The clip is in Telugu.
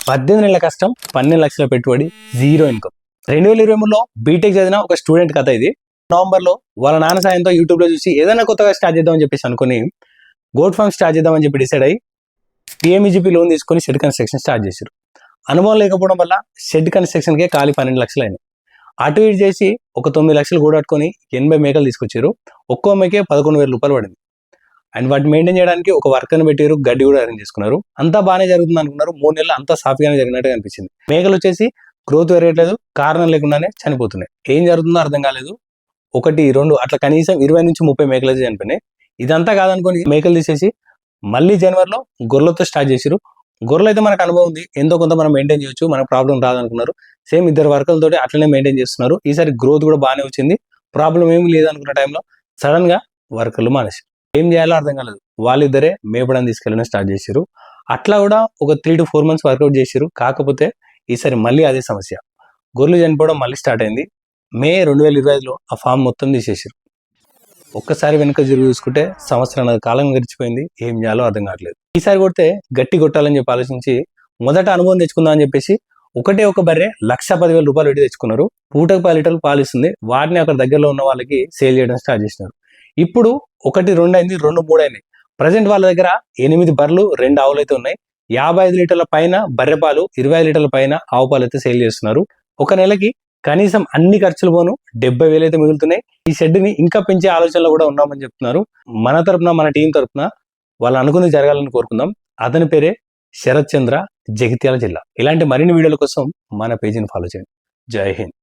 18 నెలల కష్టం 12 లక్షల పెట్టుబడి జీరో ఇన్కమ్. 2023లో బీటెక్ చదివిన ఒక స్టూడెంట్ కథ ఇది. నవంబర్లో వాళ్ళ నాన్న సాయంతో యూట్యూబ్లో చూసి ఏదైనా కొత్తగా స్టార్ట్ చేద్దామని చెప్పేసి అనుకుని గోట్ ఫార్మ్ స్టార్ట్ చేద్దామని చెప్పి డిసైడ్ అయ్యి పిఎంఈజీపీ లోన్ తీసుకొని షెడ్ కన్స్ట్రక్షన్ స్టార్ట్ చేశారు. అనుభవం లేకపోవడం వల్ల షెడ్ కన్స్ట్రక్షన్కే ఖాళీ 12 లక్షలు అయినాయి. అటు ఇటు చేసి ఒక 9 లక్షలు కూడట్టుకొని 80 మేకలు తీసుకొచ్చారు. ఒక్కో మేకే 11,000 రూపాయలు పడింది. అండ్ వాటిని మెయింటైన్ చేయడానికి ఒక వర్కర్ని పెట్టారు, గడ్డి కూడా అరేంజ్ చేసుకున్నారు. అంతా బాగానే జరుగుతుంది అనుకున్నారు. 3 నెలలు అంతా సాఫీగానే జరిగినట్టు అనిపించింది. మేకలు వచ్చేసి గ్రోత్ పెరగట్లేదు, కారణం లేకుండానే చనిపోతున్నాయి. ఏం జరుగుతుందో అర్థం కాలేదు. 1, 2 అట్లా కనీసం 20 నుంచి 30 మేకలు అయితే చనిపోయినాయి. ఇదంతా కాదనుకొని మేకలు తీసేసి మళ్ళీ జనవరిలో గొర్రెలతో స్టార్ట్ చేశారు. గొర్రెలు అయితే మనకు అనుభవం ఉంది, ఎంతో కొంత మనం మెయింటైన్ చేయొచ్చు, మనకు ప్రాబ్లం రాదనుకున్నారు. సేమ్ 2 వర్కర్లతో అట్లనే మెయింటైన్ చేస్తున్నారు. ఈసారి గ్రోత్ కూడా బాగానే వచ్చింది, ప్రాబ్లం ఏమి లేదనుకున్న టైంలో సడన్ గా వర్కర్లు మానేసి ఏం చేయాలో అర్థం కాలేదు. వాళ్ళిద్దరే మేపడం తీసుకెళ్ళడం స్టార్ట్ చేశారు. అట్లా కూడా ఒక 3 to 4 months వర్కౌట్ చేశారు. కాకపోతే ఈసారి మళ్ళీ అదే సమస్య, గొర్రెలు చనిపోవడం మళ్ళీ స్టార్ట్ అయింది. మే 2025లో ఆ ఫామ్ మొత్తం తీసేసారు. ఒక్కసారి వెనుక తిరిగి చూసుకుంటే సంవత్సరం కాలం గడిచిపోయింది. ఏం చేయాలో అర్థం కావట్లేదు. ఈసారి కొడితే గట్టి కొట్టాలని చెప్పి ఆలోచించి మొదట అనుభవం తెచ్చుకుందాం అని చెప్పేసి ఒక బర్రె 1,10,000 రూపాయలు పెట్టి తెచ్చుకున్నారు. పూటకు 10 లీటర్లు పాలు ఇస్తుంది. వాటిని అక్కడ దగ్గరలో ఉన్న వాళ్ళకి సేల్ చేయడం స్టార్ట్ చేసినారు. ఇప్పుడు 1, 2 అయింది, 2, 3 అయినాయి. ప్రజెంట్ వాళ్ళ దగ్గర 8 బర్రెలు 2 ఆవులు అయితే ఉన్నాయి. 55 లీటర్ల పైన బర్రె పాలు, 25 లీటర్ల పైన ఆవు పాలు అయితే సేల్ చేస్తున్నారు. ఒక నెలకి కనీసం అన్ని ఖర్చులు పోను 70,000 అయితే మిగులుతున్నాయి. ఈ షెడ్ని ఇంకా పెంచే ఆలోచనలో కూడా ఉన్నామని చెప్తున్నారు. మన తరపున, మన టీం తరపున వాళ్ళు అనుకుని జరగాలని కోరుకుందాం. అతని పేరే శరత్ చంద్ర, జగిత్యాల జిల్లా. ఇలాంటి మరిన్ని వీడియోల కోసం మన పేజీని ఫాలో చేయండి. జై హింద్.